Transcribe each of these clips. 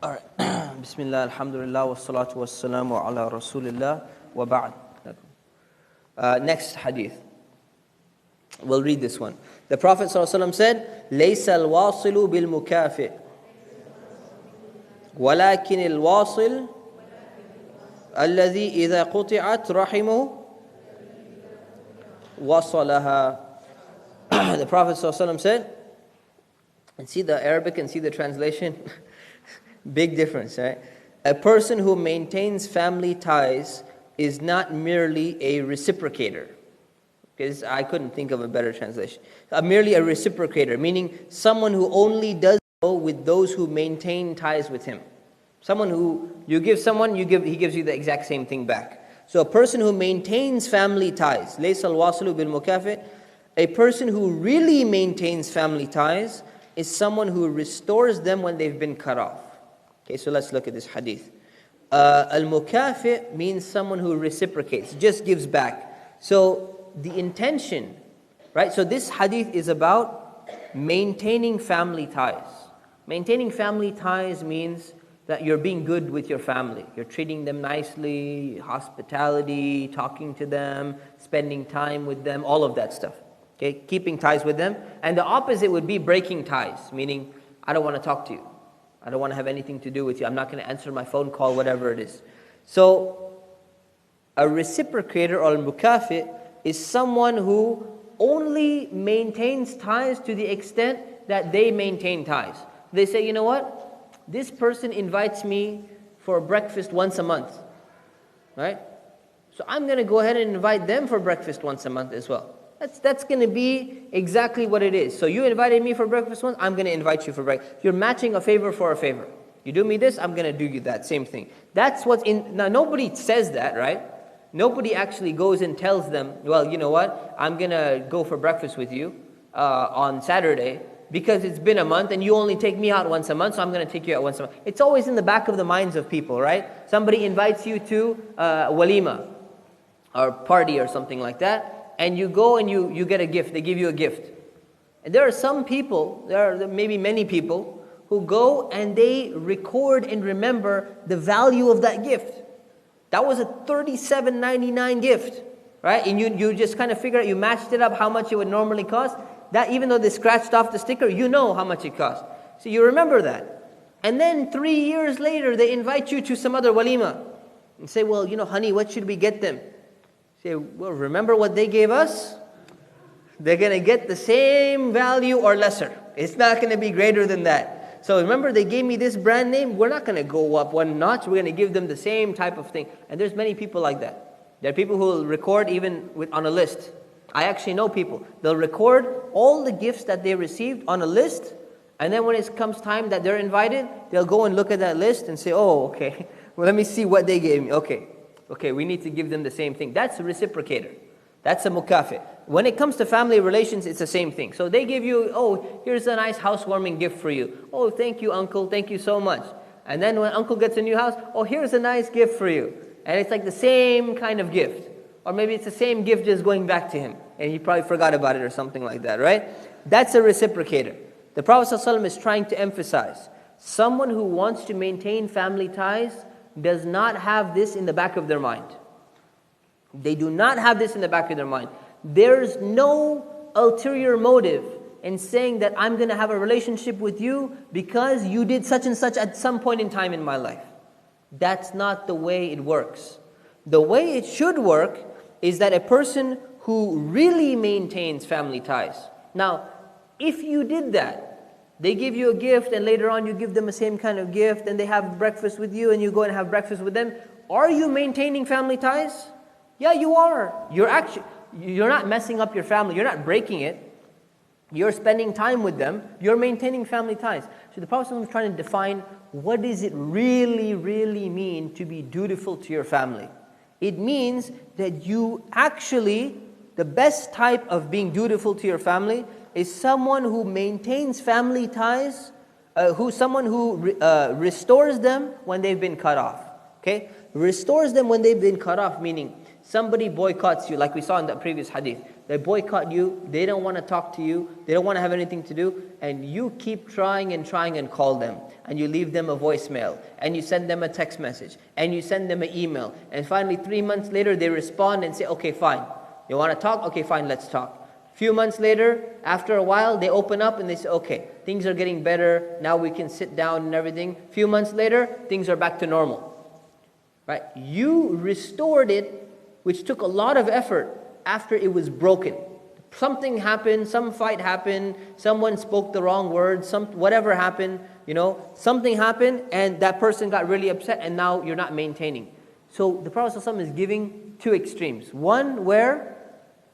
All right. Bismillah, alhamdulillah, wassalatu wassalamu ala rasulillah wa ba'd. Next hadith. We'll read this one. The Prophet ﷺ said, لَيْسَ الْوَاصِلُ بِالْمُكَافِئِ وَلَكِنِ الْوَاصِلُ الَّذِي إِذَا قُطِعَتْ رَحِمُهُ وَصَلَهَا. The Prophet ﷺ said, and see the Arabic and see the translation. Big difference, right? A person who maintains family ties is not merely a reciprocator. Because I couldn't think of a better translation. Merely a reciprocator, meaning someone who only does so with those who maintain ties with him. Someone who you give someone, he gives you the exact same thing back. So a person who maintains family ties, لَيْسَ الْوَاصِلُ بِالْمُكَافِئِ, a person who really maintains family ties is someone who restores them when they've been cut off. Okay, so let's look at this hadith. Al-mukafi means someone who reciprocates, just gives back. So the intention, right? So this hadith is about maintaining family ties. Maintaining family ties means that you're being good with your family. You're treating them nicely, hospitality, talking to them, spending time with them, all of that stuff. Okay, keeping ties with them. And the opposite would be breaking ties, meaning I don't want to talk to you. I don't want to have anything to do with you. I'm not going to answer my phone call, whatever it is. So, a reciprocator or al-mukafi is someone who only maintains ties to the extent that they maintain ties. They say, you know what? This person invites me for breakfast once a month. Right? So I'm going to go ahead and invite them for breakfast once a month as well. That's going to be exactly what it is. So you invited me for breakfast once, I'm going to invite you for breakfast. You're matching a favor for a favor. You do me this, I'm going to do you that, same thing. That's what's in. Now nobody says that, right? Nobody actually goes and tells them, well, you know what, I'm going to go for breakfast with you on Saturday because it's been a month and you only take me out once a month, so I'm going to take you out once a month. It's always in the back of the minds of people, right? Somebody invites you to walima or party or something like that. And you go and you get a gift. They give you a gift. And there are some people, there are maybe many people, who go and they record and remember the value of that gift. That was a $37.99 gift, right? And you just kind of figure out, you matched it up how much it would normally cost. That even though they scratched off the sticker, you know how much it cost. So you remember that. And then 3 years later, they invite you to some other walima. And say, well, you know, honey, what should we get them? Well, remember what they gave us? They're going to get the same value or lesser. It's not going to be greater than that. So remember, they gave me this brand name. We're not going to go up one notch. We're going to give them the same type of thing. And there's many people like that. There are people who will record even on a list. I actually know people. They'll record all the gifts that they received on a list. And then when it comes time that they're invited, they'll go and look at that list and say, oh, okay. Well, let me see what they gave me. Okay, we need to give them the same thing. That's a reciprocator. That's a mukafi. When it comes to family relations, it's the same thing. So they give you, oh, here's a nice housewarming gift for you. Oh, thank you, uncle. Thank you so much. And then when uncle gets a new house, oh, here's a nice gift for you. And it's like the same kind of gift. Or maybe it's the same gift just going back to him. And he probably forgot about it or something like that, right? That's a reciprocator. The Prophet ﷺ is trying to emphasize, someone who wants to maintain family ties does not have this in the back of their mind. They do not have this in the back of their mind. There's no ulterior motive in saying that I'm going to have a relationship with you because you did such and such at some point in time in my life. That's not the way it works. The way it should work is that a person who really maintains family ties. Now, if you did that, they give you a gift and later on you give them the same kind of gift and they have breakfast with you and you go and have breakfast with them. Are you maintaining family ties? Yeah, you are. You're not messing up your family. You're not breaking it. You're spending time with them. You're maintaining family ties. So the Prophet is trying to define, what does it really, really mean to be dutiful to your family? It means that you actually, the best type of being dutiful to your family is someone who maintains family ties, someone who restores them when they've been cut off. Okay? Restores them when they've been cut off, meaning somebody boycotts you, like we saw in the previous hadith. They boycott you. They don't want to talk to you. They don't want to have anything to do. And you keep trying and call them. And you leave them a voicemail. And you send them a text message. And you send them an email. And finally, 3 months later, they respond and say, okay, fine. You want to talk? Okay, fine, let's talk. Few months later, after a while, they open up and they say, okay, things are getting better. Now we can sit down and everything. Few months later, things are back to normal. Right? You restored it, which took a lot of effort after it was broken. Something happened, some fight happened, someone spoke the wrong words, whatever happened, something happened and that person got really upset and now you're not maintaining. So the Prophet ﷺ is giving two extremes. One where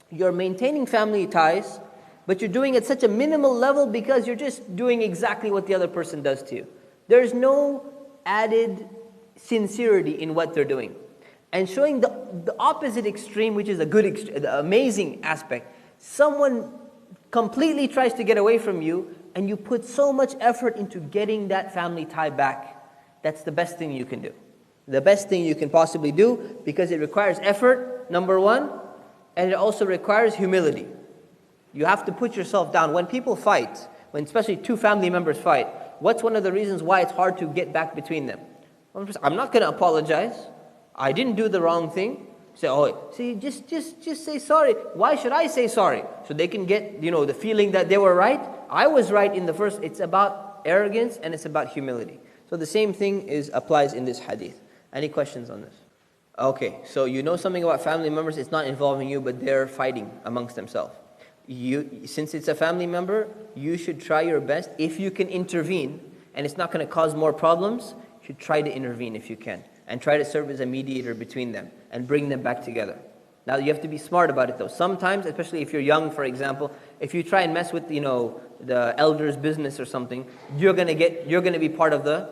you're maintaining family ties, but you're doing it at such a minimal level because you're just doing exactly what the other person does to you. There's no added sincerity in what they're doing. And showing the opposite extreme, which is the amazing aspect. Someone completely tries to get away from you, and you put so much effort into getting that family tie back. That's the best thing you can do. The best thing you can possibly do, because it requires effort, number one, and it also requires humility. You have to put yourself down. When people fight, when especially two family members fight, what's one of the reasons why it's hard to get back between them? I'm not going to apologize. I didn't do the wrong thing. Say, just say sorry. Why should I say sorry? So they can get, the feeling that they were right. I was right in the first. It's about arrogance and it's about humility. So the same thing applies in this hadith. Any questions on this? Okay, so you know something about family members. It's not involving you, but they're fighting amongst themselves. Since it's a family member, you should try your best. If you can intervene, and it's not going to cause more problems, you should try to intervene if you can. And try to serve as a mediator between them and bring them back together. Now you have to be smart about it though. Sometimes, especially if you're young, for example, if you try and mess with the elder's business or something, you're gonna be part of the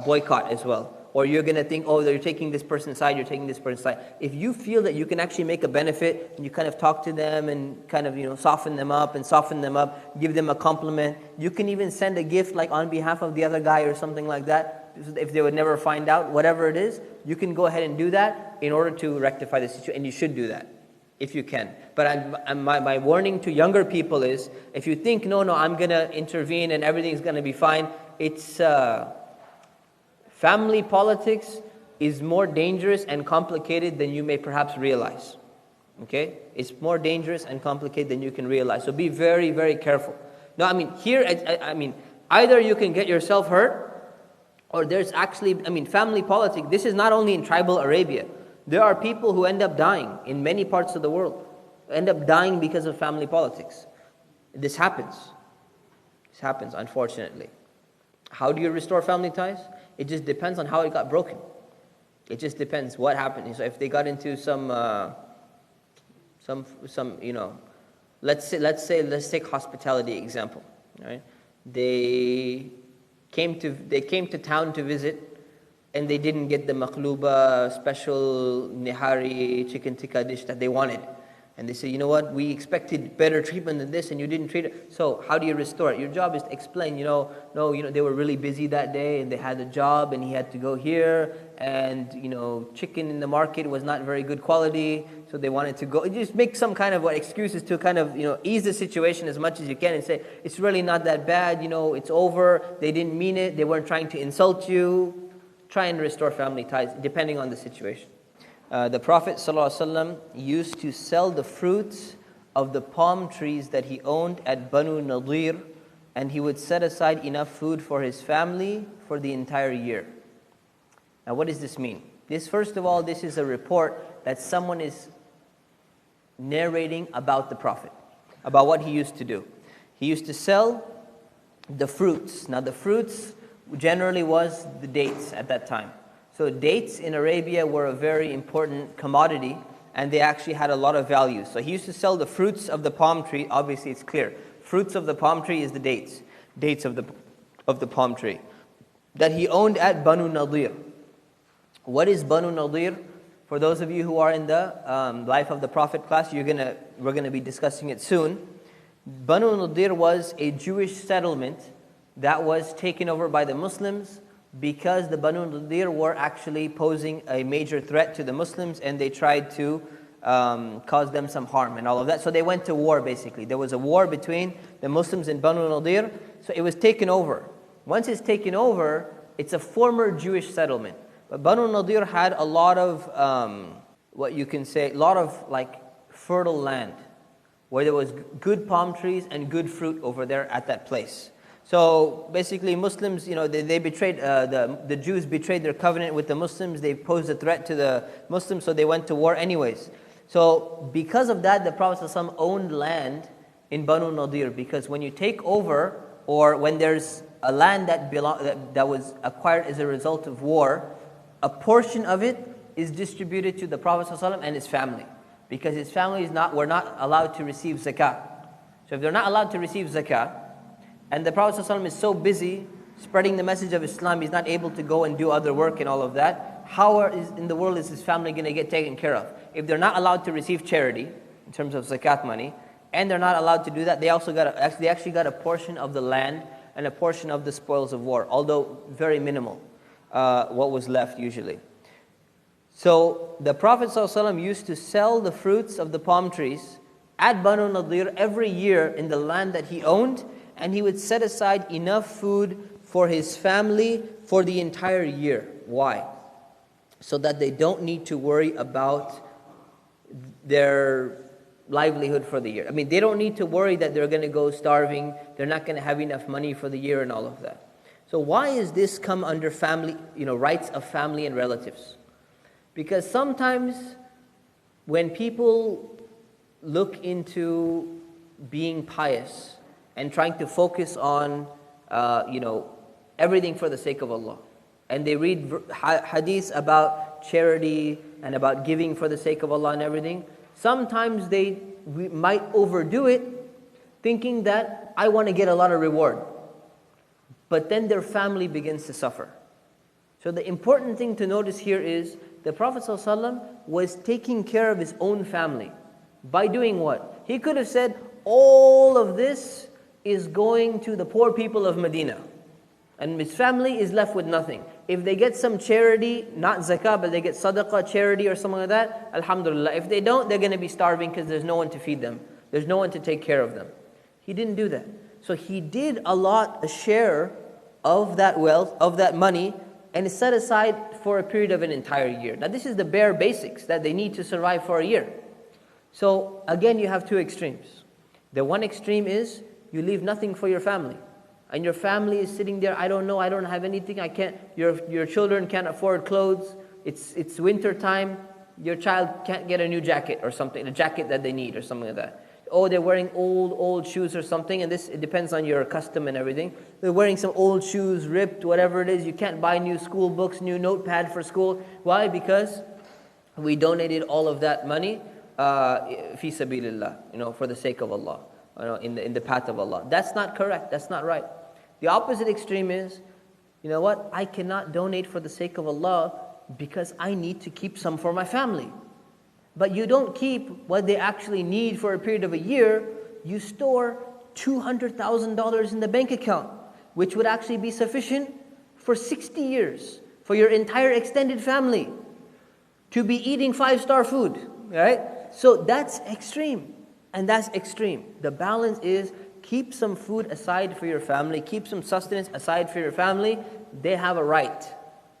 boycott as well. Or you're gonna think, you're taking this person's side, you're taking this person's side. If you feel that you can actually make a benefit, and you kind of talk to them and kind of soften them up, give them a compliment. You can even send a gift like on behalf of the other guy or something like that. If they would never find out, whatever it is, you can go ahead and do that in order to rectify the situation, and you should do that if you can. But my warning to younger people is, if you think, no, I'm going to intervene and everything's going to be fine, it's family politics is more dangerous and complicated than you may perhaps realize. Okay? It's more dangerous and complicated than you can realize. So be very, very careful. No, either you can get yourself hurt, or there's actually, family politics. This is not only in tribal Arabia. There are people who end up dying in many parts of the world. End up dying because of family politics. This happens. This happens, unfortunately. How do you restore family ties? It just depends on how it got broken. It just depends what happened. So if they got into let's take hospitality example. Right? They came to town to visit, and they didn't get the maqluba special nihari chicken tikka dish that they wanted. And they say, you know what, we expected better treatment than this and you didn't treat it. So how do you restore it? Your job is to explain, they were really busy that day and they had a job and he had to go here, and chicken in the market was not very good quality, so they wanted to go. Just make some kind of excuses to kind of ease the situation as much as you can and say, it's really not that bad, it's over, they didn't mean it, they weren't trying to insult you. Try and restore family ties depending on the situation. The Prophet ﷺ used to sell the fruits of the palm trees that he owned at Banu Nadir, and he would set aside enough food for his family for the entire year. Now what does this mean? First of all, this is a report that someone is narrating about the Prophet, about what he used to do. He used to sell the fruits. Now the fruits generally was the dates at that time. So dates in Arabia were a very important commodity, and they actually had a lot of value. So he used to sell the fruits of the palm tree. Obviously it's clear. Fruits of the palm tree is the dates. Dates of the palm tree that he owned at Banu Nadir. What is Banu Nadir? For those of you who are in the Life of the Prophet class, we're going to be discussing it soon. Banu Nadir was a Jewish settlement that was taken over by the Muslims, because the Banu Nadir were actually posing a major threat to the Muslims, and they tried to caused them some harm and all of that. So they went to war basically. There was a war between the Muslims and Banu Nadir. So it was taken over. Once it's taken over, it's a former Jewish settlement. But Banu Nadir had a lot of, what you can say, a lot of like fertile land where there was good palm trees and good fruit over there at that place. So basically Muslims, they betrayed, the Jews betrayed their covenant with the Muslims. They posed a threat to the Muslims, so they went to war anyways. So because of that, the Prophet ﷺ owned land in Banu Nadir, because when you take over, or when there's a land that was acquired as a result of war, a portion of it is distributed to the Prophet ﷺ and his family, because his family were not allowed to receive zakah. So if they're not allowed to receive zakah, and the Prophet ﷺ is so busy spreading the message of Islam, he's not able to go and do other work and all of that, how in the world is his family going to get taken care of? If they're not allowed to receive charity, in terms of zakat money, and they're not allowed to do that, they actually got a portion of the land and a portion of the spoils of war, although very minimal, what was left usually. So the Prophet ﷺ used to sell the fruits of the palm trees at Banu Nadir every year in the land that he owned, and he would set aside enough food for his family for the entire year. Why? So that they don't need to worry about their livelihood for the year. I mean, they don't need to worry that they're going to go starving, they're not going to have enough money for the year and all of that. So why is this come under family, rights of family and relatives? Because sometimes when people look into being pious and trying to focus on, everything for the sake of Allah, and they read hadiths about charity and about giving for the sake of Allah and everything, sometimes they might overdo it, thinking that I want to get a lot of reward. But then their family begins to suffer. So the important thing to notice here is the Prophet ﷺ was taking care of his own family. By doing what? He could have said, all of this is going to the poor people of Medina, and his family is left with nothing. If they get some charity, not zakah, but they get sadaqah, charity or something like that, alhamdulillah. If they don't, they're going to be starving because there's no one to feed them. There's no one to take care of them. He didn't do that. So he did a share of that wealth, of that money, and is set aside for a period of an entire year. Now this is the bare basics that they need to survive for a year. So again, you have two extremes. The one extreme is you leave nothing for your family, and your family is sitting there, I don't know, I don't have anything, I can't, your children can't afford clothes, it's winter time, your child can't get a new jacket or something, a jacket that they need or something like that. Oh, they're wearing old shoes or something, and it depends on your custom and everything. They're wearing some old shoes, ripped, whatever it is. You can't buy new school books, new notepad for school. Why? Because we donated all of that money fi sabilillah, for the sake of Allah, in the path of Allah. That's not correct. That's not right. The opposite extreme is, I cannot donate for the sake of Allah because I need to keep some for my family. But you don't keep what they actually need for a period of a year. You store $200,000 in the bank account, which would actually be sufficient for 60 years for your entire extended family to be eating 5-star food, right? So that's extreme, and that's extreme. The balance is keep some food aside for your family, keep some sustenance aside for your family. They have a right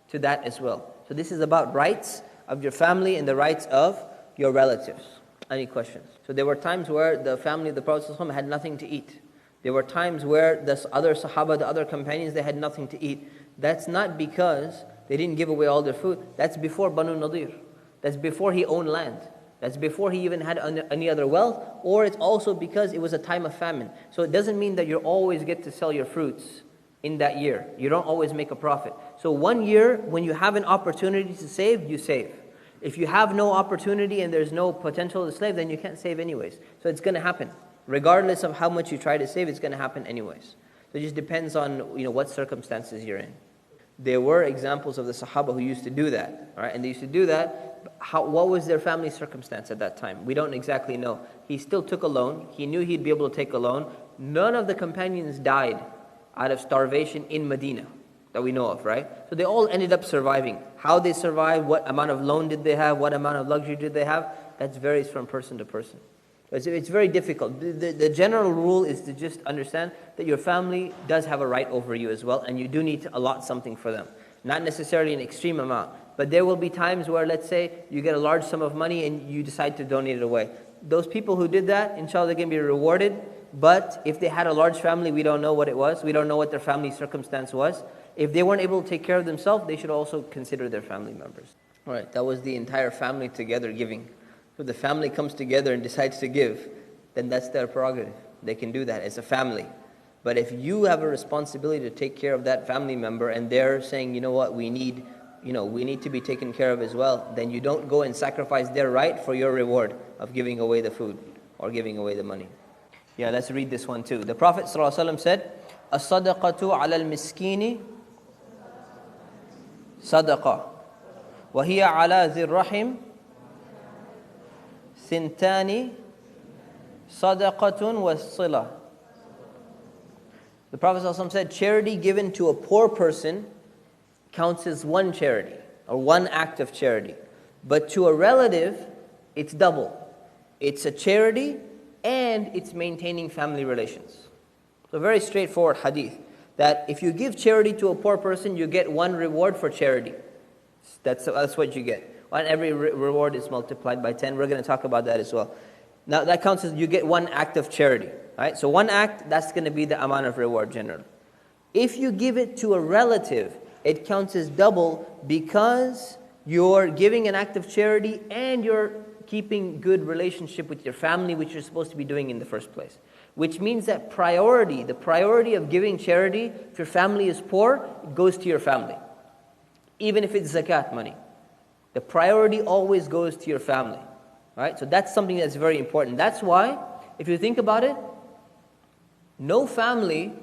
to that as well. So this is about rights of your family and the rights of your relatives. Any questions? So there were times where the family of the Prophet ﷺ had nothing to eat. There were times where the other Sahaba, the other companions, they had nothing to eat. That's not because they didn't give away all their food. That's before Banu Nadir. That's before he owned land. That's before he even had any other wealth. Or it's also because it was a time of famine. So it doesn't mean that you always get to sell your fruits in that year. You don't always make a profit. So one year, when you have an opportunity to save, you save. If you have no opportunity and there's no potential to save, then you can't save anyways. So it's going to happen. Regardless of how much you try to save, it's going to happen anyways. So it just depends on what circumstances you're in. There were examples of the Sahaba who used to do that. Right? And they used to do that. What was their family circumstance at that time? We don't exactly know. He still took a loan. He knew he'd be able to take a loan. None of the companions died out of starvation in Medina that we know of, right? So they all ended up surviving. How they survived, what amount of loan did they have, what amount of luxury did they have, that varies from person to person. It's very difficult. The general rule is to just understand that your family does have a right over you as well, and you do need to allot something for them. Not necessarily an extreme amount, but there will be times where, let's say, you get a large sum of money and you decide to donate it away. Those people who did that, inshallah, they're going to be rewarded. But if they had a large family, we don't know what it was. We don't know what their family circumstance was. If they weren't able to take care of themselves, they should also consider their family members. All right, that was the entire family together giving. So the family comes together and decides to give, then that's their prerogative. They can do that as a family. But if you have a responsibility to take care of that family member and they're saying, you know what, we need to be taken care of as well, then you don't go and sacrifice their right for your reward of giving away the food or giving away the money. Yeah, let's read this one too. The Prophet ﷺ said, "As-sadaqatu 'ala al-miskini sadaqa, wa hiya 'ala dhir rahim thintani sadaqatun was-sila." The Prophet ﷺ said, charity given to a poor person counts as one charity, or one act of charity. But to a relative, it's double. It's a charity and it's maintaining family relations. So very straightforward hadith, that if you give charity to a poor person, you get one reward for charity. That's what you get. And every reward is multiplied by 10. We're going to talk about that as well. Now that counts as you get one act of charity. Right? So one act, that's going to be the amount of reward generally. If you give it to a relative, it counts as double because you're giving an act of charity and you're keeping good relationship with your family, which you're supposed to be doing in the first place. Which means that the priority of giving charity, if your family is poor, it goes to your family. Even if it's zakat money. The priority always goes to your family. Right? So that's something that's very important. That's why, if you think about it, no family,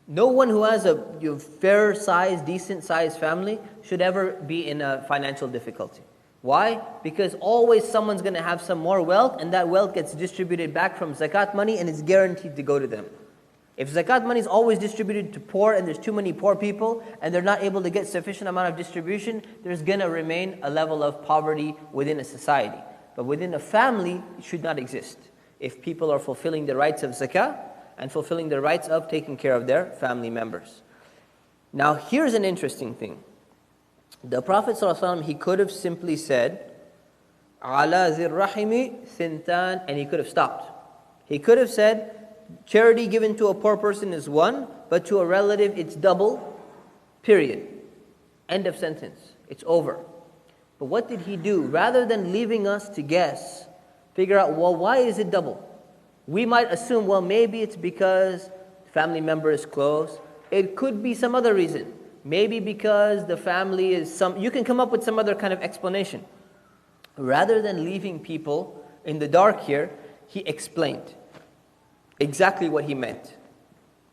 no one who has a fair size, decent size family should ever be in a financial difficulty. Why? Because always someone's going to have some more wealth, and that wealth gets distributed back from zakat money and is guaranteed to go to them. If zakat money is always distributed to poor and there's too many poor people and they're not able to get sufficient amount of distribution, there's going to remain a level of poverty within a society. But within a family, it should not exist. If people are fulfilling the rights of zakah and fulfilling the rights of taking care of their family members. Now here's an interesting thing. The Prophet ﷺ, he could have simply said, "Ala dhir rahimi thintan," and he could have stopped. He could have said, charity given to a poor person is one, but to a relative it's double, period. End of sentence. It's over. But what did he do? Rather than leaving us to guess, figure out, well, why is it double? We might assume, well, maybe it's because the family member is close. It could be some other reason. Maybe because the family is you can come up with some other kind of explanation. Rather than leaving people in the dark here, he explained exactly what he meant.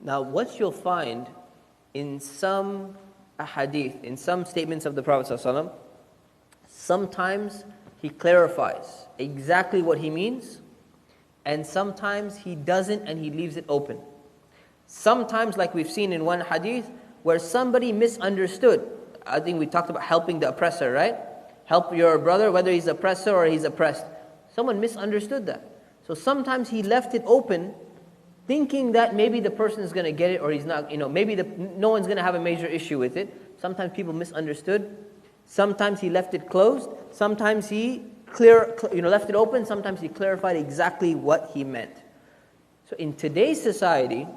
Now, what you'll find in some ahadith, in some statements of the Prophet ﷺ, sometimes he clarifies exactly what he means, and sometimes he doesn't and he leaves it open. Sometimes, like we've seen in one hadith, where somebody misunderstood. I think we talked about helping the oppressor, right? Help your brother, whether he's oppressor or he's oppressed. Someone misunderstood that. So sometimes he left it open, thinking that maybe the person is going to get it or he's not, maybe no one's going to have a major issue with it. Sometimes people misunderstood. Sometimes he left it closed. Sometimes he left it open. Sometimes he clarified exactly what he meant. So in today's society,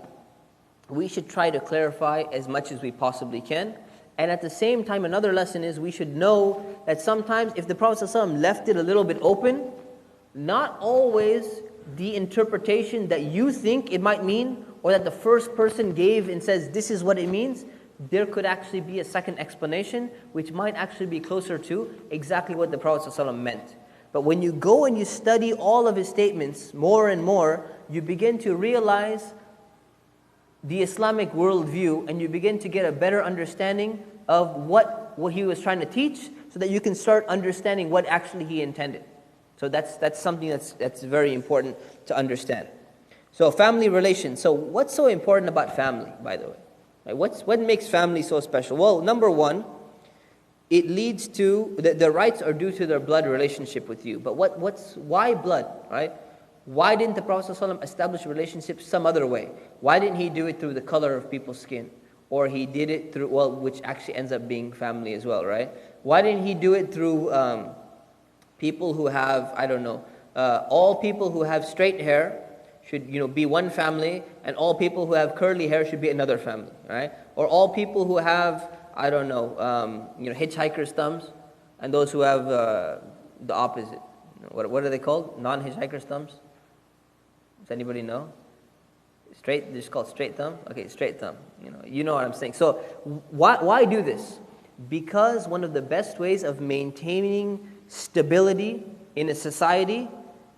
we should try to clarify as much as we possibly can. And at the same time, another lesson is we should know that sometimes if the Prophet ﷺ left it a little bit open, not always the interpretation that you think it might mean, or that the first person gave and says this is what it means, there could actually be a second explanation which might actually be closer to exactly what the Prophet ﷺ meant. But when you go and you study all of his statements more and more, you begin to realize the Islamic worldview, and you begin to get a better understanding of what he was trying to teach, so that you can start understanding what actually he intended. So that's something that's very important to understand. So family relations. So what's so important about family, by the way? What makes family so special? Well, number one, it leads to, the rights are due to their blood relationship with you. But why blood, right? Why didn't the Prophet ﷺ establish relationships some other way? Why didn't he do it through the color of people's skin? Or he did it through, well, which actually ends up being family as well, right? Why didn't he do it through people who have, I don't know, all people who have straight hair should, be one family, and all people who have curly hair should be another family, right? Or all people who have, I don't know, hitchhiker's thumbs, and those who have the opposite. What are they called? Non-hitchhiker's thumbs? Does anybody know? Straight, they're just called straight thumb? Okay, straight thumb. You know what I'm saying. So why do this? Because one of the best ways of maintaining stability in a society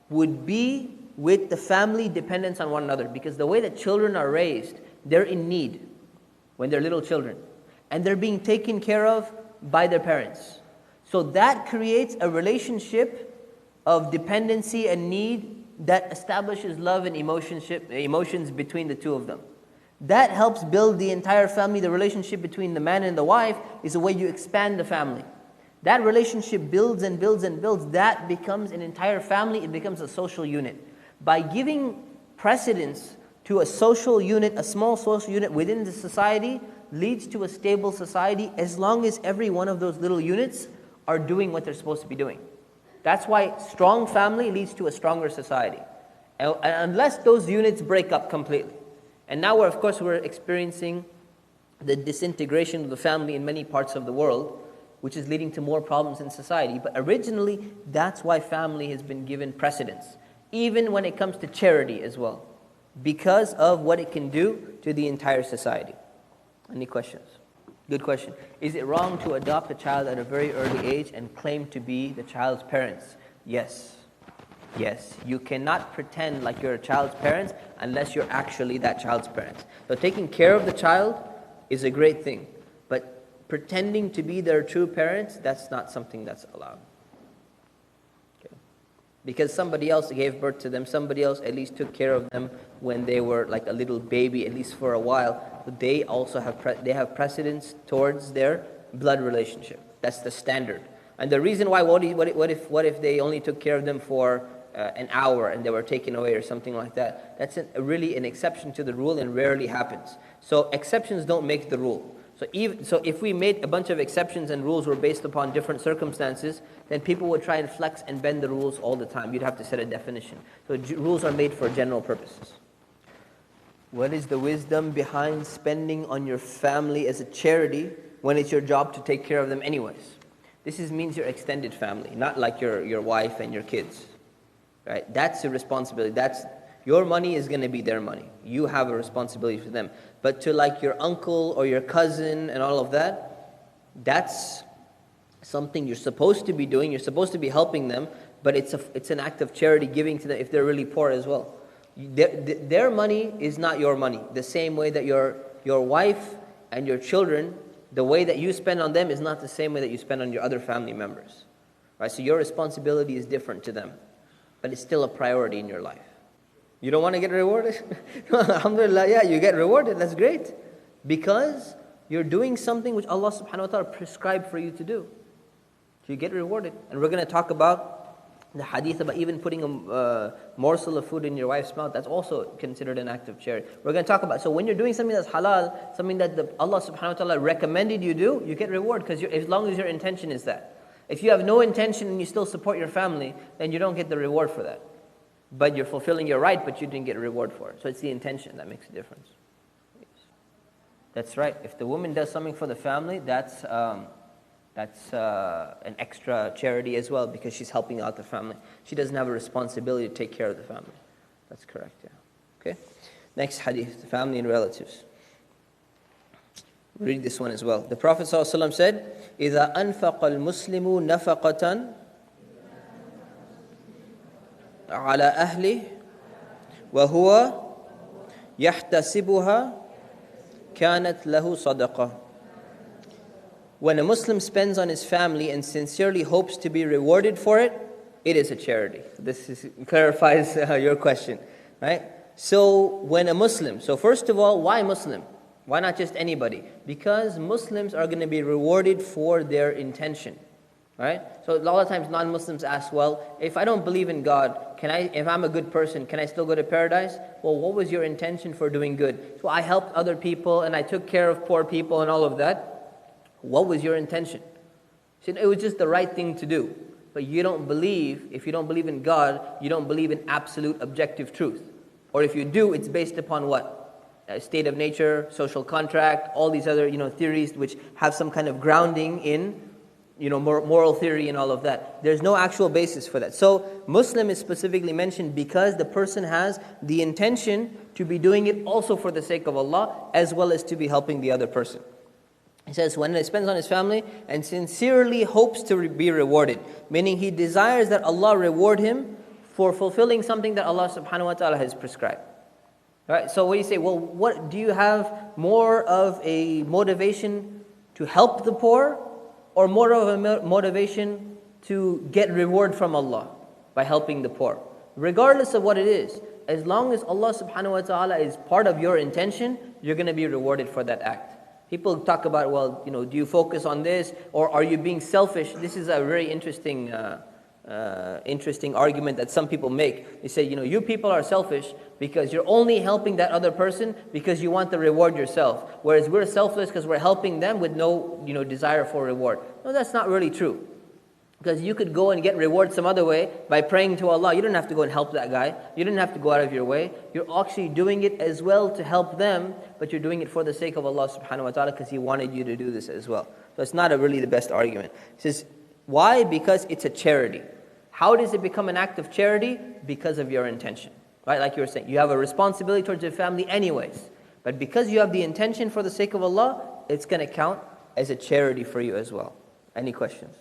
would be with the family dependence on one another. Because the way that children are raised, they're in need when they're little children. And they're being taken care of by their parents. So that creates a relationship of dependency and need that establishes love and emotions between the two of them. That helps build the entire family. The relationship between the man and the wife is the way you expand the family. That relationship builds and builds and builds. That becomes an entire family. It becomes a social unit. By giving precedence to a social unit, a small social unit within the society, leads to a stable society as long as every one of those little units are doing what they're supposed to be doing. That's why strong family leads to a stronger society. And unless those units break up completely. And now we're experiencing the disintegration of the family in many parts of the world, which is leading to more problems in society. But originally, that's why family has been given precedence, even when it comes to charity as well, because of what it can do to the entire society. Any questions? Good question. Is it wrong to adopt a child at a very early age and claim to be the child's parents? Yes. Yes. You cannot pretend like you're a child's parents unless you're actually that child's parents. So taking care of the child is a great thing. But pretending to be their true parents, that's not something that's allowed. Okay. Because somebody else gave birth to them, somebody else at least took care of them when they were like a little baby, at least for a while. They also have precedence towards their blood relationship. That's the standard. And the reason why, what if they only took care of them for an hour and they were taken away or something like that? That's really an exception to the rule and rarely happens. So exceptions don't make the rule. So if we made a bunch of exceptions and rules were based upon different circumstances, then people would try and flex and bend the rules all the time. You'd have to set a definition. So rules are made for general purposes. What is the wisdom behind spending on your family as a charity when it's your job to take care of them anyways? This means your extended family, not like your wife and your kids. Right? That's your responsibility. Your money is going to be their money. You have a responsibility for them. But to like your uncle or your cousin and all of that, that's something you're supposed to be doing. You're supposed to be helping them, but it's an act of charity giving to them if they're really poor as well. Their money is not your money. The same way that your wife and your children, the way that you spend on them is not the same way that you spend on your other family members. Right? So your responsibility is different to them, but it's still a priority in your life. You don't want to get rewarded? Alhamdulillah, yeah, you get rewarded. That's great. Because you're doing something which Allah subhanahu wa ta'ala prescribed for you to do. So you get rewarded. And we're going to talk about the hadith about even putting a morsel of food in your wife's mouth. That's also considered an act of charity. We're going to talk about, so when you're doing something that's halal, something that Allah subhanahu wa ta'ala recommended you do, you get reward because as long as your intention is that. If you have no intention and you still support your family, then you don't get the reward for that. But you're fulfilling your right, but you didn't get a reward for it. So it's the intention that makes a difference. Yes. That's right. If the woman does something for the family, that's an extra charity as well because she's helping out the family. She doesn't have a responsibility to take care of the family. That's correct, yeah. Okay. Next hadith, the family and relatives. Read this one as well. The Prophet ﷺ said, إِذَا أَنْفَقَ الْمُسْلِمُ نَفَقَةً على أهله وهو يحتسبها كانت له صدقة. When a Muslim spends on his family and sincerely hopes to be rewarded for it, it is a charity. This clarifies your question, right? So when a Muslim, so first of all, why Muslim? Why not just anybody? Because Muslims are going to be rewarded for their intention. Right? So a lot of times non-Muslims ask, well, if I don't believe in God, if I'm a good person, can I still go to paradise? Well, what was your intention for doing good? So I helped other people and I took care of poor people and all of that. What was your intention? So it was just the right thing to do. But you don't believe, if you don't believe in God, you don't believe in absolute objective truth. Or if you do, it's based upon what? State of nature, social contract, all these other theories which have some kind of grounding in moral theory and all of that. There's no actual basis for that. So Muslim is specifically mentioned because the person has the intention to be doing it also for the sake of Allah, as well as to be helping the other person. He says, when he spends on his family and sincerely hopes to be rewarded, meaning he desires that Allah reward him for fulfilling something that Allah subhanahu wa ta'ala has prescribed. Right? So when you say, well, what do you have more of a motivation to help the poor, or more of a motivation to get reward from Allah by helping the poor? Regardless of what it is, as long as Allah subhanahu wa ta'ala is part of your intention, you're going to be rewarded for that act. People talk about, well, do you focus on this, or are you being selfish? This is a very interesting argument that some people make. They say, you people are selfish because you're only helping that other person because you want the reward yourself, whereas we're selfless because we're helping them with no desire for reward. No, that's not really true, because you could go and get reward some other way by praying to Allah. You don't have to go and help that guy. You don't have to go out of your way. You're actually doing it as well to help them, but you're doing it for the sake of Allah subhanahu wa ta'ala because He wanted you to do this as well. So it's not really the best argument. He says, why? Because it's a charity. How does it become an act of charity? Because of your intention. Right? Like you were saying, you have a responsibility towards your family anyways. But because you have the intention for the sake of Allah, it's going to count as a charity for you as well. Any questions?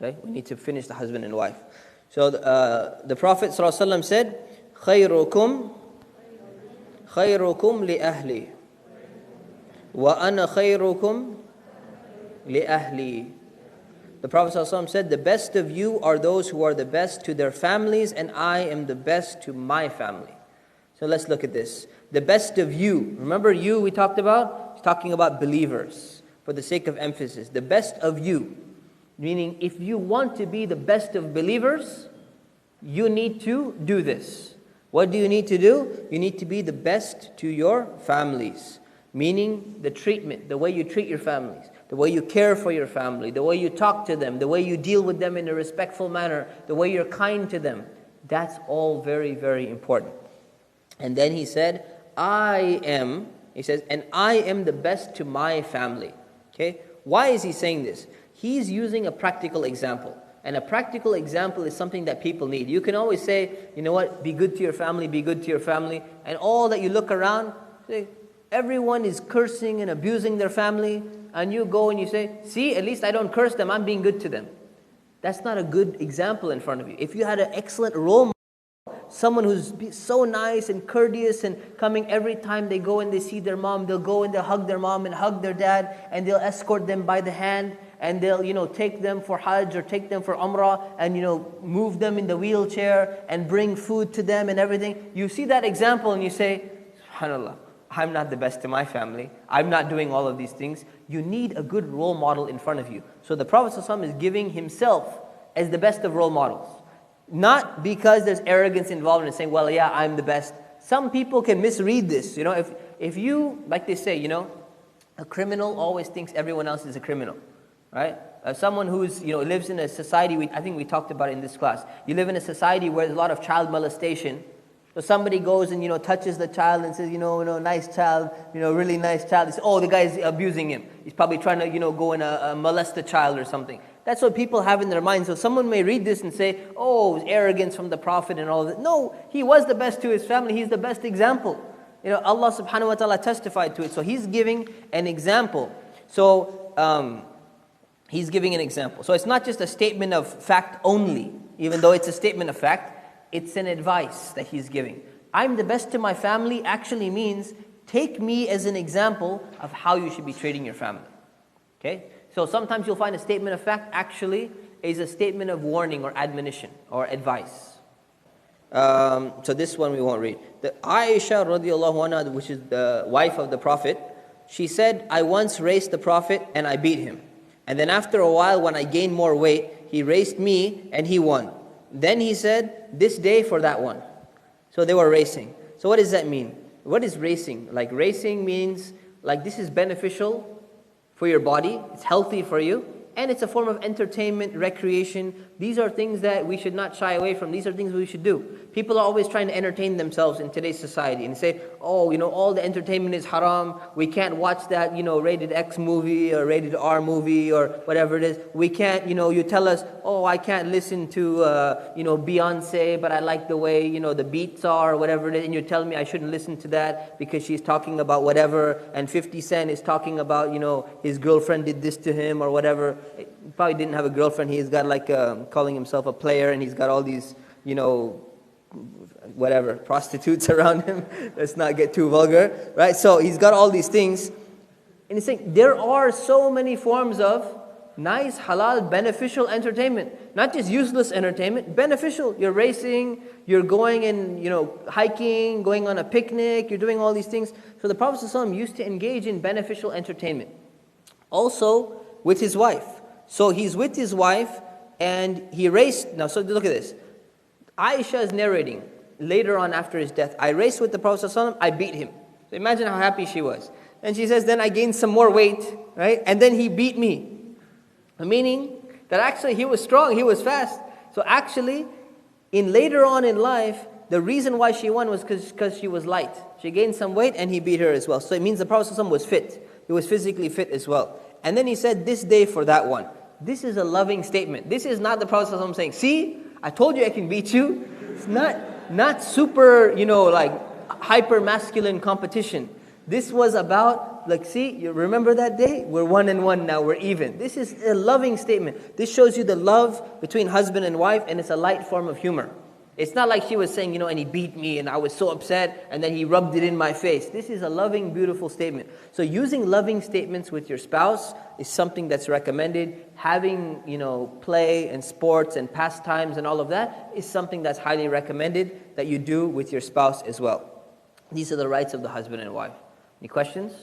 Okay, we need to finish the husband and wife. So the Prophet ﷺ said, خَيْرُكُمْ لِأَهْلِي وَأَنَا خَيْرُكُمْ لِأَهْلِي. The Prophet ﷺ said, the best of you are those who are the best to their families, and I am the best to my family. So let's look at this. The best of you. Remember you we talked about? He's talking about believers for the sake of emphasis. The best of you. Meaning if you want to be the best of believers, you need to do this. What do you need to do? You need to be the best to your families. Meaning the treatment, the way you treat your families, the way you care for your family, the way you talk to them, the way you deal with them in a respectful manner, the way you're kind to them. That's all very, very important. And then he said, he says, and I am the best to my family. Okay? Why is he saying this? He's using a practical example. And a practical example is something that people need. You can always say, you know what, be good to your family, be good to your family. And all that you look around, say, everyone is cursing and abusing their family. And you go and you say, see, at least I don't curse them, I'm being good to them. That's not a good example in front of you. If you had an excellent role model, someone who's so nice and courteous and coming every time they go and they see their mom, they'll go and they'll hug their mom and hug their dad, and they'll escort them by the hand, and they'll take them for Hajj or take them for Umrah, and move them in the wheelchair and bring food to them and everything. You see that example and you say, SubhanAllah, I'm not the best to my family. I'm not doing all of these things. You need a good role model in front of you. So the Prophet ﷺ is giving himself as the best of role models. Not because there's arrogance involved in saying, well, yeah, I'm the best. Some people can misread this. If you, like they say, a criminal always thinks everyone else is a criminal, right? Someone who's, lives in a society, I think we talked about it in this class. You live in a society where there's a lot of child molestation. So somebody goes and, touches the child and says, nice child, really nice child. They say, oh, the guy's abusing him. He's probably trying to, go and molest the child or something. That's what people have in their minds. So someone may read this and say, oh, it was arrogance from the Prophet and all that. No, he was the best to his family. He's the best example. Allah subhanahu wa ta'ala testified to it. So he's giving an example. So he's giving an example. So it's not just a statement of fact only, even though it's a statement of fact. It's an advice that he's giving. I'm the best to my family actually means take me as an example of how you should be treating your family. Okay? So sometimes you'll find a statement of fact actually is a statement of warning or admonition or advice. So this one we won't read. The Aisha radiallahu anha, which is the wife of the Prophet, she said, I once raced the Prophet and I beat him. And then after a while, when I gained more weight, he raced me and he won. Then he said, this day for that one. So they were racing. So what does that mean? What is racing? Like racing means, like this is beneficial for your body, it's healthy for you, and it's a form of entertainment, recreation. These are things that we should not shy away from. These are things we should do. People are always trying to entertain themselves in today's society and say, oh, all the entertainment is haram. We can't watch that, rated X movie or rated R movie or whatever it is. We can't, you tell us, oh, I can't listen to, Beyonce, but I like the way, the beats are or whatever it is. And you tell me I shouldn't listen to that because she's talking about whatever. And 50 Cent is talking about, his girlfriend did this to him or whatever. He probably didn't have a girlfriend. He's got like calling himself a player, and he's got all these, whatever, prostitutes around him. Let's not get too vulgar, right? So he's got all these things. And he's saying there are so many forms of nice, halal, beneficial entertainment. Not just useless entertainment, beneficial. You're racing, you're going and, hiking, going on a picnic, you're doing all these things. So the Prophet ﷺ used to engage in beneficial entertainment. Also with his wife. So he's with his wife and he raced. Now, so look at this. Aisha is narrating later on after his death, I raced with the Prophet ﷺ, I beat him. So imagine how happy she was. And she says, then I gained some more weight, right? And then he beat me. Meaning that actually he was strong, he was fast. So actually, later on in life, the reason why she won was because she was light. She gained some weight and he beat her as well. So it means the Prophet ﷺ was fit. He was physically fit as well. And then he said, this day for that one. This is a loving statement. This is not the Prophet ﷺ saying, see, I told you I can beat you. It's not super, like hyper masculine competition. This was about, like, see, you remember that day? We're 1-1 now, we're even. This is a loving statement. This shows you the love between husband and wife, and it's a light form of humor. It's not like she was saying, and he beat me and I was so upset and then he rubbed it in my face. This is a loving, beautiful statement. So using loving statements with your spouse is something that's recommended. Having, play and sports and pastimes and all of that is something that's highly recommended that you do with your spouse as well. These are the rights of the husband and wife. Any questions?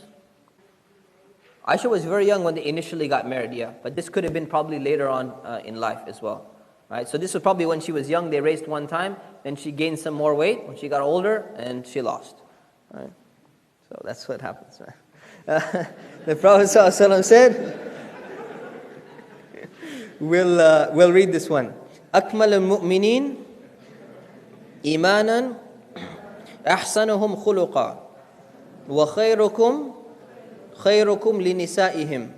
Aisha was very young when they initially got married, yeah. But this could have been probably later on in life as well. Right? So this was probably when she was young, they raced one time, then she gained some more weight when she got older, and she lost. Right? So that's what happens. Right? The Prophet ﷺ said, we'll read this one. أكمل المؤمنين إيمانا أحسنهم خلقا وخيركم خيركم لنسائهم.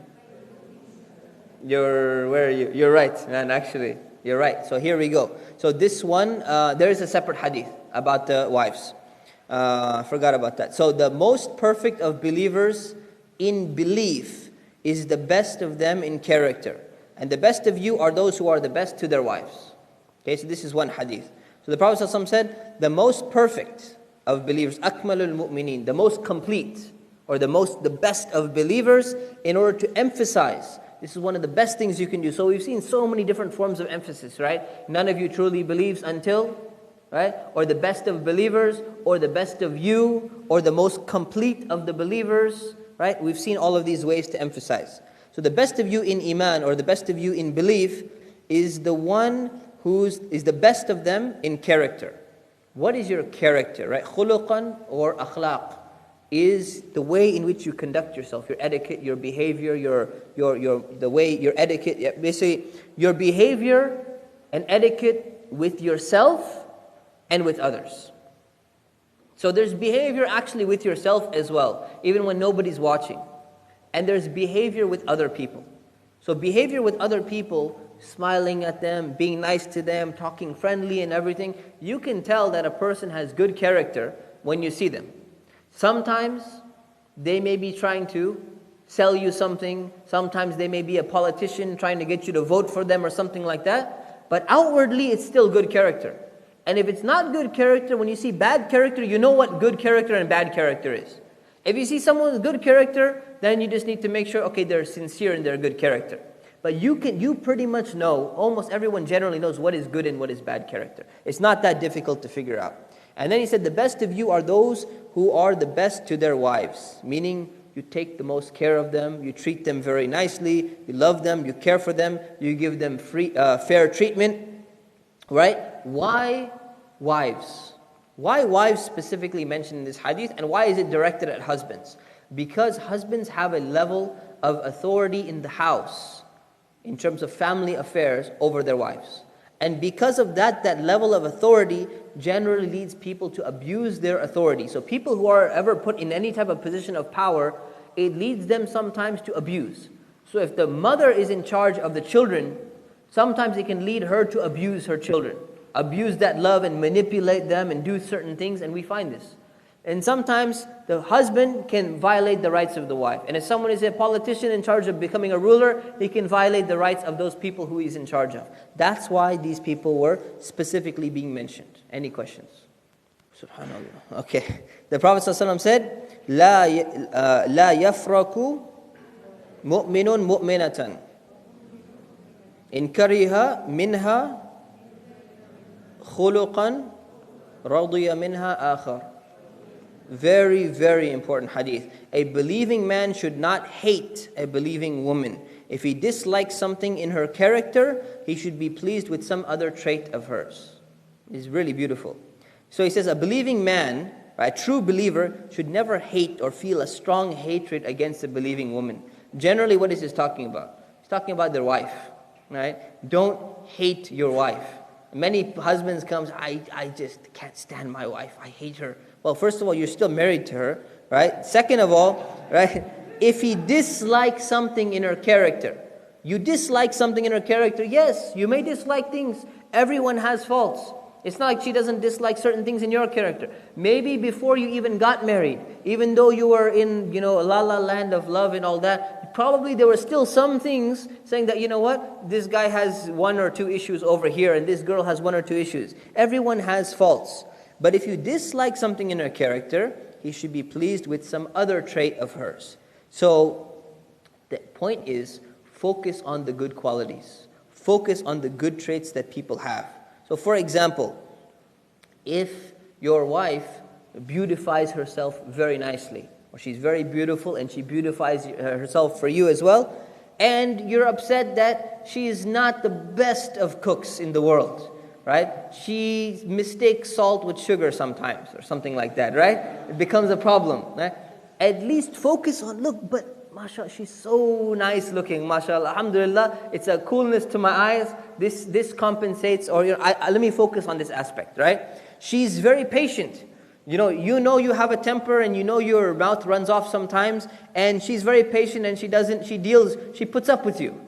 Where are you? You're right, man, actually. You're right. So here we go. So this one, there is a separate hadith about the wives. Forgot about that. So the most perfect of believers in belief is the best of them in character. And the best of you are those who are the best to their wives. Okay, so this is one hadith. So the Prophet ﷺ said, the most perfect of believers, akmalul mu'mineen, the most complete, or the best of believers, in order to emphasize. This is one of the best things you can do. So we've seen so many different forms of emphasis, right? None of you truly believes until, right? Or the best of believers, or the best of you, or the most complete of the believers, right? We've seen all of these ways to emphasize. So the best of you in iman, or the best of you in belief, is the one is the best of them in character. What is your character, right? Khuluqan or akhlaq is the way in which you conduct yourself, your etiquette, your behavior, your etiquette, basically your behavior and etiquette with yourself and with others. So there's behavior actually with yourself as well, even when nobody's watching. And there's behavior with other people. So behavior with other people, smiling at them, being nice to them, talking friendly and everything, you can tell that a person has good character when you see them. Sometimes they may be trying to sell you something. Sometimes they may be a politician trying to get you to vote for them or something like that. But outwardly, it's still good character. And if it's not good character, when you see bad character, you know what good character and bad character is. If you see someone with good character, then you just need to make sure, okay, they're sincere and they're good character. But you pretty much know, almost everyone generally knows what is good and what is bad character. It's not that difficult to figure out. And then he said, the best of you are those who are the best to their wives. Meaning, you take the most care of them, you treat them very nicely, you love them, you care for them, you give them fair treatment. Right? Why wives? Why wives specifically mentioned in this hadith, and why is it directed at husbands? Because husbands have a level of authority in the house, in terms of family affairs, over their wives. And because of that level of authority generally leads people to abuse their authority. So people who are ever put in any type of position of power, it leads them sometimes to abuse. So if the mother is in charge of the children, sometimes it can lead her to abuse her children. Abuse that love and manipulate them and do certain things, and we find this. And sometimes the husband can violate the rights of the wife. And if someone is a politician in charge of becoming a ruler, he can violate the rights of those people who he's in charge of. That's why these people were specifically being mentioned. Any questions? Subhanallah. Okay. The Prophet ﷺ said, لا يفرق مؤمن مؤمنة إن كره منها خلقا رضي منها آخر. Very, very important hadith. A believing man should not hate a believing woman. If he dislikes something in her character, he should be pleased with some other trait of hers. It's really beautiful. So he says a believing man, a true believer, should never hate or feel a strong hatred against a believing woman. Generally, what is he talking about? He's talking about their wife. Right? Don't hate your wife. Many husbands comes, I just can't stand my wife. I hate her. Well, first of all, you're still married to her, right? Second of all, right, if he dislikes something in her character, you dislike something in her character, yes, you may dislike things. Everyone has faults. It's not like she doesn't dislike certain things in your character. Maybe before you even got married, even though you were in, a la-la land of love and all that, probably there were still some things saying that, this guy has one or two issues over here and this girl has one or two issues. Everyone has faults. But if you dislike something in her character, he should be pleased with some other trait of hers. So the point is, focus on the good qualities. Focus on the good traits that people have. So for example, if your wife beautifies herself very nicely, or she's very beautiful and she beautifies herself for you as well, and you're upset that she is not the best of cooks in the world, right? She mistakes salt with sugar sometimes, or something like that, right? It becomes a problem, right? At least focus on, look, but mashallah, she's so nice looking, mashallah, alhamdulillah, it's a coolness to my eyes, this compensates, or let me focus on this aspect, right? She's very patient. You know you have a temper, and your mouth runs off sometimes, and she's very patient, and she puts up with you.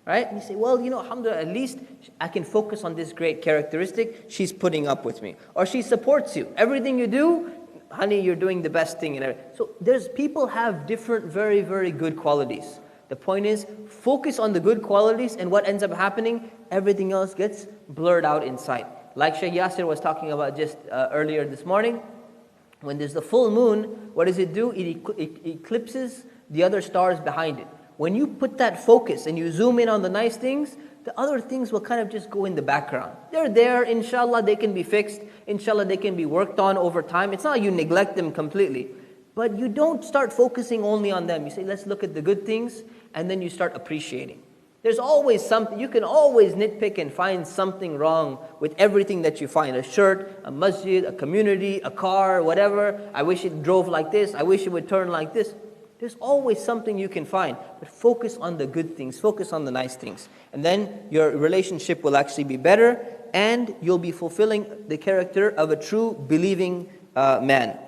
Right? And you say, well, alhamdulillah, at least I can focus on this great characteristic. She's putting up with me. Or she supports you. Everything you do, honey, you're doing the best thing. So people have different, very, very good qualities. The point is, focus on the good qualities, and what ends up happening, everything else gets blurred out inside. Like Shaykh Yasir was talking about just earlier this morning, when there's the full moon, what does it do? It eclipses the other stars behind it. When you put that focus and you zoom in on the nice things, the other things will kind of just go in the background. They're there, inshallah, they can be fixed. Inshallah, they can be worked on over time. It's not like you neglect them completely. But you don't start focusing only on them. You say, let's look at the good things, and then you start appreciating. There's always something, you can always nitpick and find something wrong with everything that you find. A shirt, a masjid, a community, a car, whatever. I wish it drove like this. I wish it would turn like this. There's always something you can find, but focus on the good things, focus on the nice things. And then your relationship will actually be better, and you'll be fulfilling the character of a true believing man.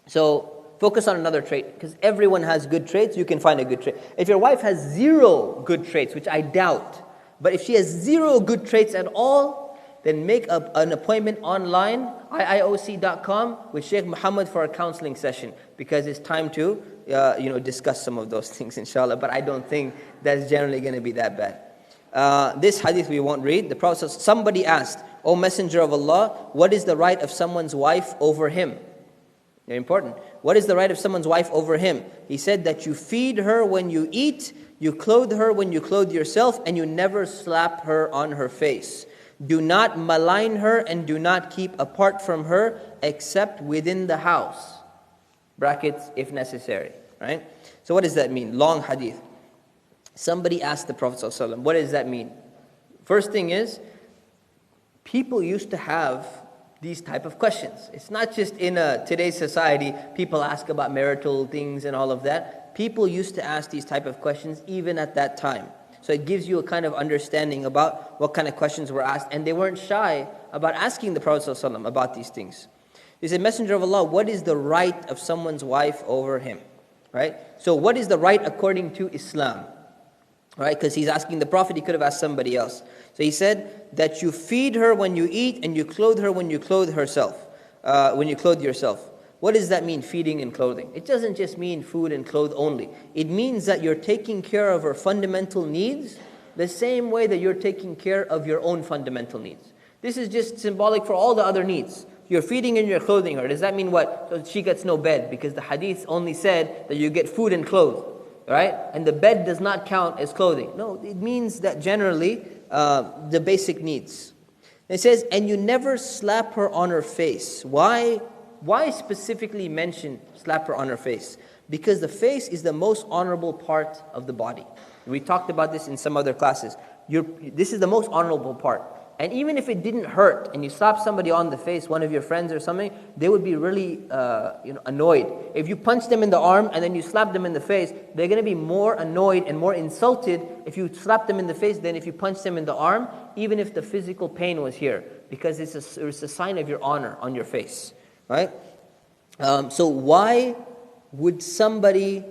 So focus on another trait, because everyone has good traits, you can find a good trait. If your wife has 0 good traits, which I doubt, but if she has 0 good traits at all, then make an appointment online, iioc.com, with Sheikh Muhammad for a counseling session, because it's time to discuss some of those things, inshallah. But I don't think that's generally going to be that bad. This hadith we won't read. The Prophet, somebody asked, O Messenger of Allah, what is the right of someone's wife over him? Very important. What is the right of someone's wife over him? He said that you feed her when you eat, you clothe her when you clothe yourself, and you never slap her on her face. Do not malign her and do not keep apart from her except within the house. Brackets, if necessary. Right? So what does that mean? Long hadith. Somebody asked the Prophet ﷺ, what does that mean? First thing is, people used to have these type of questions. It's not just in today's society, people ask about marital things and all of that. People used to ask these type of questions even at that time. So it gives you a kind of understanding about what kind of questions were asked. And they weren't shy about asking the Prophet ﷺ about these things. He said, Messenger of Allah, what is the right of someone's wife over him? Right? So what is the right according to Islam? Right? Because he's asking the Prophet, he could have asked somebody else. So he said that you feed her when you eat and you clothe her when you clothe yourself. What does that mean, feeding and clothing? It doesn't just mean food and clothes only. It means that you're taking care of her fundamental needs the same way that you're taking care of your own fundamental needs. This is just symbolic for all the other needs. You're feeding and you're clothing her. Does that mean what? So she gets no bed, because the hadith only said that you get food and clothes, right? And the bed does not count as clothing. No, it means that generally the basic needs. It says, and you never slap her on her face. Why specifically mention slap her on her face? Because the face is the most honorable part of the body. We talked about this in some other classes. This is the most honorable part. And even if it didn't hurt, and you slap somebody on the face, one of your friends or something, they would be really annoyed. If you punch them in the arm and then you slap them in the face, they're going to be more annoyed and more insulted if you slap them in the face than if you punch them in the arm, even if the physical pain was here, because it's a sign of your honor on your face, right? So why would somebody?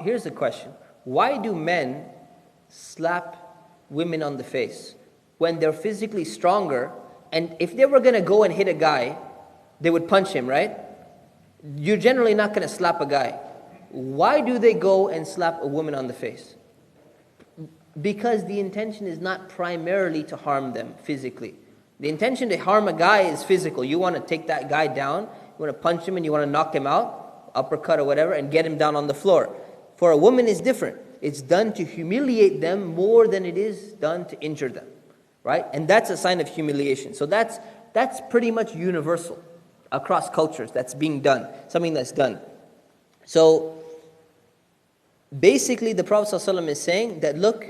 Here's the question: why do men slap women on the face when they're physically stronger? And if they were going to go and hit a guy, they would punch him, right? You're generally not going to slap a guy. Why do they go and slap a woman on the face? Because the intention is not primarily to harm them physically. The intention to harm a guy is physical. You want to take that guy down, you want to punch him and you want to knock him out, uppercut or whatever, and get him down on the floor. For a woman, it's different. It's done to humiliate them more than it is done to injure them. Right? And that's a sign of humiliation. So that's pretty much universal across cultures. That's being done, something that's done. So basically the Prophet ﷺ is saying that, look,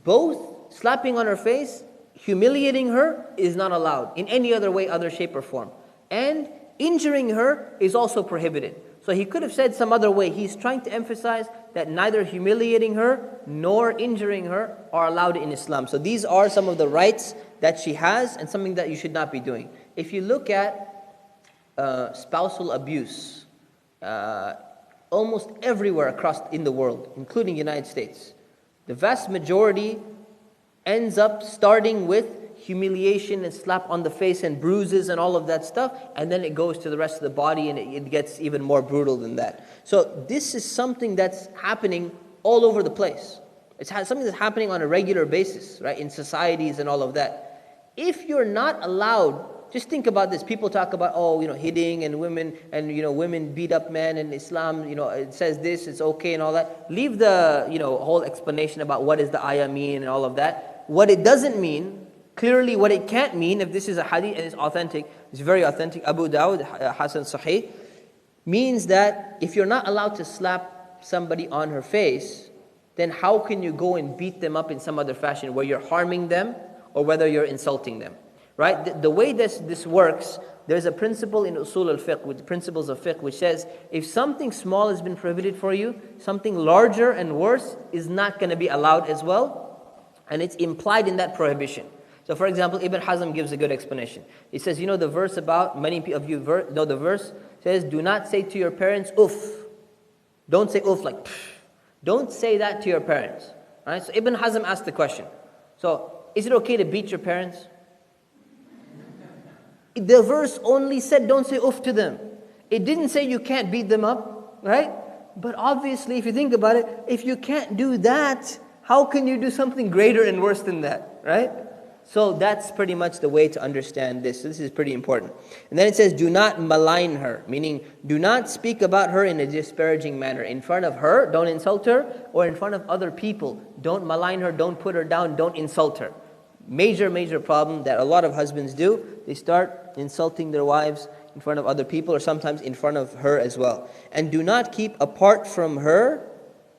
both slapping on her face, humiliating her is not allowed in any other way, other shape or form. And injuring her is also prohibited. So he could have said some other way. He's trying to emphasize that neither humiliating her nor injuring her are allowed in Islam. So these are some of the rights that she has and something that you should not be doing. If you look at spousal abuse, almost everywhere across in the world, including the United States, the vast majority ends up starting with humiliation and slap on the face and bruises and all of that stuff, and then it goes to the rest of the body and it gets even more brutal than that. So this is something that's happening all over the place. It's something that's happening on a regular basis, right, in societies and all of that. If you're not allowed, just think about this. People talk about, hitting and women, and women beat up men, and Islam, it says this, it's okay and all that. Leave the, whole explanation about what does the ayah mean and all of that. What it doesn't mean, clearly what it can't mean, if this is a hadith and it's authentic, it's very authentic, Abu Dawud, Hasan Sahih, means that if you're not allowed to slap somebody on her face, then how can you go and beat them up in some other fashion where you're harming them or whether you're insulting them? Right? The way this works, there's a principle in usul al-fiqh, with principles of fiqh, which says if something small has been prohibited for you, something larger and worse is not going to be allowed as well, and it's implied in that prohibition. So for example, Ibn Hazm gives a good explanation. He says, the verse about, many of you know the verse, says, do not say to your parents, uff. Don't say uff like, pff. Don't say that to your parents. Right? So Ibn Hazm asked the question. So, is it okay to beat your parents? The verse only said don't say uff to them. It didn't say you can't beat them up, right? But obviously, if you think about it, if you can't do that, how can you do something greater and worse than that, right? So that's pretty much the way to understand this. This is pretty important. And then it says, do not malign her, meaning do not speak about her in a disparaging manner. In front of her, don't insult her, or in front of other people, don't malign her, don't put her down, don't insult her. Major problem that a lot of husbands do. They start insulting their wives in front of other people, or sometimes in front of her as well. And do not keep apart from her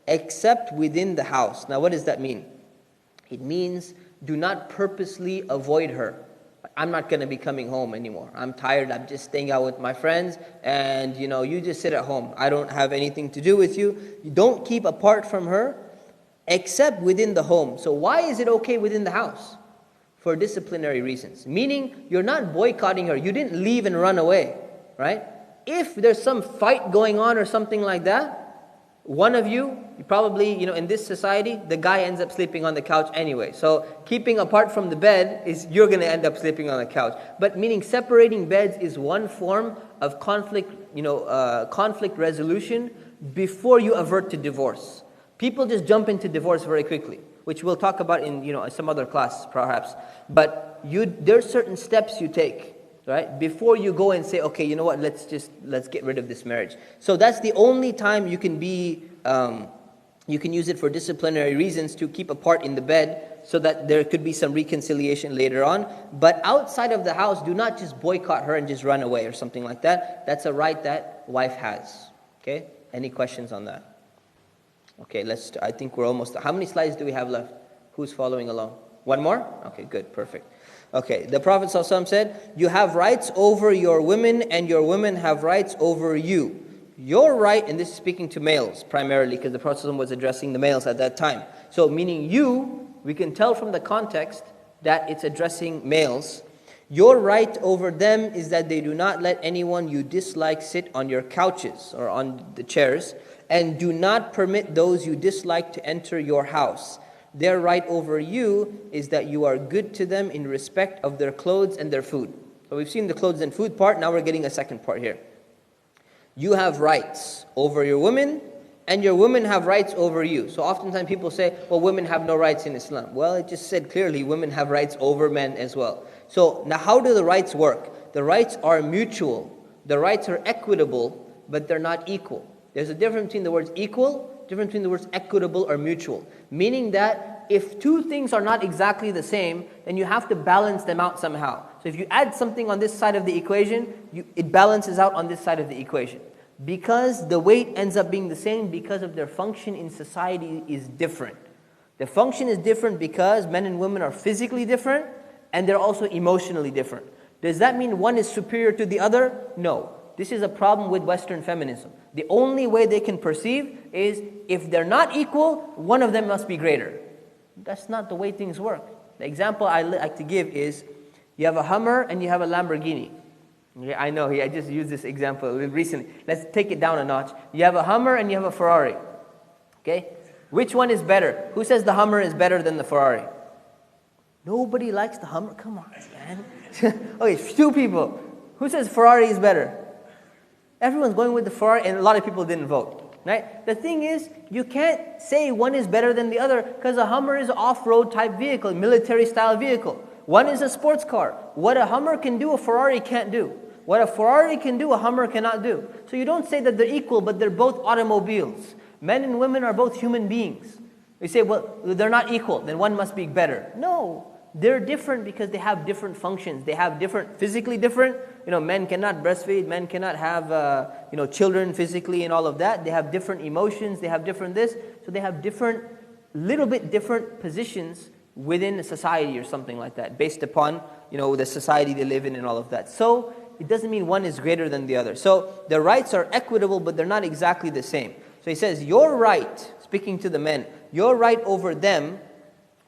except within the house. Now what does that mean? It means do not purposely avoid her. I'm not going to be coming home anymore. I'm tired. I'm just staying out with my friends. And you just sit at home. I don't have anything to do with you. You don't keep apart from her except within the home. So why is it okay within the house? For disciplinary reasons. Meaning you're not boycotting her. You didn't leave and run away. Right? If there's some fight going on or something like that, one of you probably, in this society, the guy ends up sleeping on the couch anyway. So keeping apart from the bed is you're going to end up sleeping on the couch. But meaning separating beds is one form of conflict, conflict resolution before you avert to divorce. People just jump into divorce very quickly, which we'll talk about in some other class perhaps. But there's certain steps you take. Right? Before you go and say, okay, you know what, let's get rid of this marriage. So that's the only time you can you can use it for disciplinary reasons to keep apart in the bed so that there could be some reconciliation later on. But outside of the house, do not just boycott her and just run away or something like that. That's a right that wife has. Okay? Any questions on that? Okay, I think we're almost, how many slides do we have left? Who's following along? One more? Okay, good, perfect. Okay, the Prophet ﷺ said, you have rights over your women and your women have rights over you. Your right, and this is speaking to males primarily because the Prophet ﷺ was addressing the males at that time. So meaning you, we can tell from the context that it's addressing males. Your right over them is that they do not let anyone you dislike sit on your couches or on the chairs, and do not permit those you dislike to enter your house. Their right over you is that you are good to them in respect of their clothes and their food. So we've seen the clothes and food part, now we're getting a second part here. You have rights over your women, and your women have rights over you. So oftentimes people say, well, women have no rights in Islam. Well, it just said clearly, women have rights over men as well. So now how do the rights work? The rights are mutual. The rights are equitable, but they're not equal. There's a difference between the words equal, difference between the words equitable or mutual. Meaning that if two things are not exactly the same, then you have to balance them out somehow. So if you add something on this side of the equation, it balances out on this side of the equation. Because the weight ends up being the same because of their function in society is different. The function is different because men and women are physically different and they're also emotionally different. Does that mean one is superior to the other? No. This is a problem with Western feminism. The only way they can perceive is if they're not equal, one of them must be greater. That's not the way things work. The example I like to give is, you have a Hummer and you have a Lamborghini. Okay, I know, I just used this example recently. Let's take it down a notch. You have a Hummer and you have a Ferrari. Okay? Which one is better? Who says the Hummer is better than the Ferrari? Nobody likes the Hummer? Come on, man. Okay, two people. Who says Ferrari is better? Everyone's going with the Ferrari, and a lot of people didn't vote. Right? The thing is, you can't say one is better than the other because a Hummer is an off-road type vehicle, military style vehicle. One is a sports car. What a Hummer can do, a Ferrari can't do. What a Ferrari can do, a Hummer cannot do. So you don't say that they're equal, but they're both automobiles. Men and women are both human beings. You say, well, they're not equal, then one must be better. No, they're different because they have different functions. They have different, physically different. Men cannot breastfeed, men cannot have, children physically and all of that. They have different emotions, they have different this. So they have little bit different positions within a society or something like that, based upon, the society they live in and all of that. So it doesn't mean one is greater than the other. So the rights are equitable, but they're not exactly the same. So he says, your right, speaking to the men, your right over them,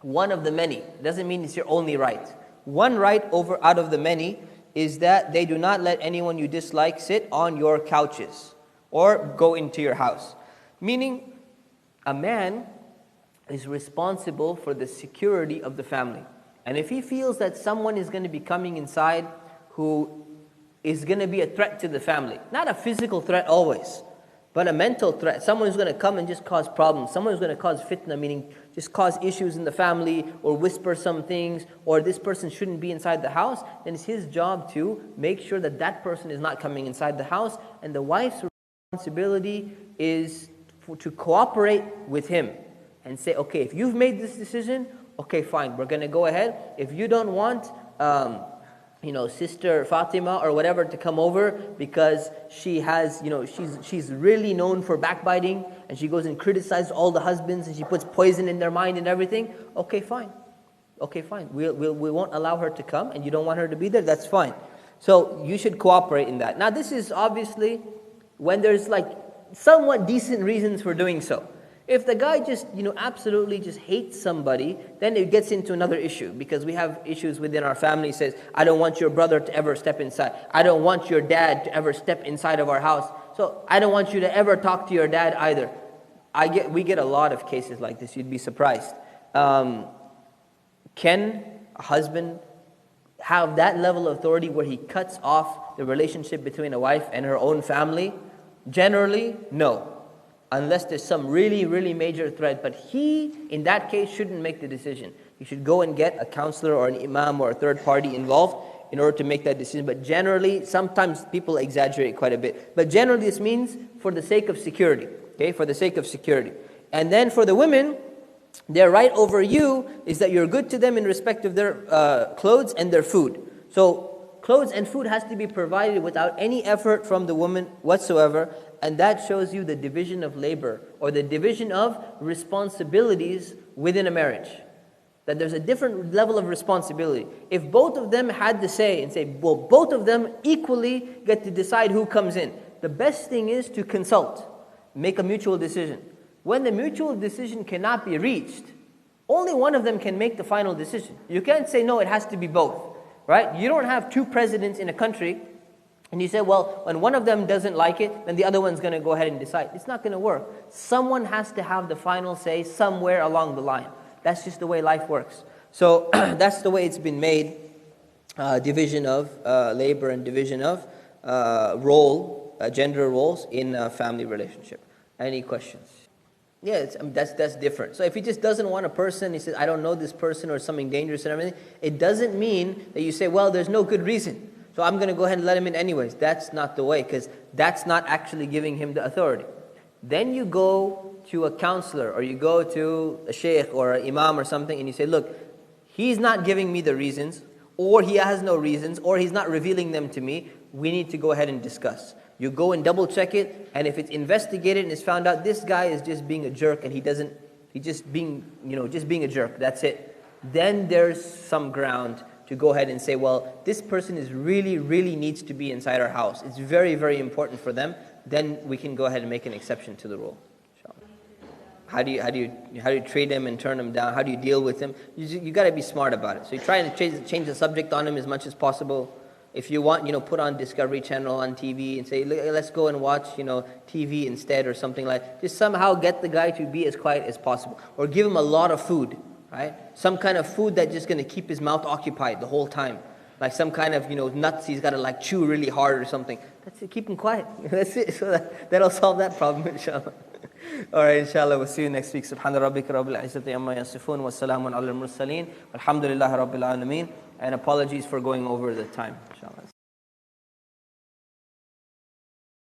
one of the many. It doesn't mean it's your only right. One right out of the many is that they do not let anyone you dislike sit on your couches or go into your house. Meaning, a man is responsible for the security of the family. And if he feels that someone is going to be coming inside who is going to be a threat to the family, not a physical threat always, But a mental threat, someone who's going to come and just cause problems, someone who's going to cause fitna, meaning just cause issues in the family, or whisper some things, or this person shouldn't be inside the house, then it's his job to make sure that that person is not coming inside the house. And the wife's responsibility is to cooperate with him and say, okay, if you've made this decision, okay, fine, we're going to go ahead. If you don't want Sister Fatima or whatever to come over because she has, she's really known for backbiting, and she goes and criticizes all the husbands, and she puts poison in their mind and everything. Okay, fine. We won't allow her to come, and you don't want her to be there. That's fine. So you should cooperate in that. Now, this is obviously when there's like somewhat decent reasons for doing so. If the guy just, absolutely just hates somebody, then it gets into another issue, because we have issues within our family. Says, I don't want your brother to ever step inside. I don't want your dad to ever step inside of our house. So I don't want you to ever talk to your dad either. We get a lot of cases like this. You'd be surprised. Can a husband have that level of authority where he cuts off the relationship between a wife and her own family? Generally, no. Unless there's some really, really major threat. But he, in that case, shouldn't make the decision. You should go and get a counselor or an imam or a third party involved in order to make that decision. But generally, sometimes people exaggerate quite a bit. But generally, this means for the sake of security. Okay, for the sake of security. And then for the women, their right over you is that you're good to them in respect of their clothes and their food. So clothes and food has to be provided without any effort from the woman whatsoever. And that shows you the division of labor, or the division of responsibilities within a marriage. That there's a different level of responsibility. If both of them had the say and say, well, both of them equally get to decide who comes in, the best thing is to consult, make a mutual decision. When the mutual decision cannot be reached, only one of them can make the final decision. You can't say, no, it has to be both, right? You don't have two presidents in a country, and you say, well, when one of them doesn't like it, then the other one's going to go ahead and decide. It's not going to work. Someone has to have the final say somewhere along the line. That's just the way life works. So that's the way it's been made, division of labor and division of gender roles in a family relationship. Any questions? Yeah, that's different. So if he just doesn't want a person, he says, I don't know this person, or something dangerous and everything, it doesn't mean that you say, well, there's no good reason, so I'm going to go ahead and let him in anyways. That's not the way, because that's not actually giving him the authority. Then you go to a counselor, or you go to a sheikh or an imam or something, and you say, look, he's not giving me the reasons, or he has no reasons, or he's not revealing them to me. We need to go ahead and discuss. You go and double check it, and if it's investigated and it's found out this guy is just being a jerk, and he's just being a jerk, that's it. Then there's some ground to go ahead and say, well, this person is really needs to be inside our house. It's very, very important for them. Then we can go ahead and make an exception to the rule. How do you treat him and turn him down? How do you deal with him? You got to be smart about it. So you try to change the subject on him as much as possible. If you want, put on Discovery Channel on TV and say, let's go and watch, TV instead, or something like. Just somehow get the guy to be as quiet as possible, or give him a lot of food, right? Some kind of food that's just going to keep his mouth occupied the whole time, like some kind of nuts he's got to chew really hard or something. That's it. Keep him quiet. That's it. So that'll solve that problem, inshallah. All right, inshallah, we'll see you next week. Subhana rabbika rabbil izzati amma yasifun, wa salamun ala al-mursaleen, walhamdulillahi rabbil alameen. And apologies for going over the time, inshallah.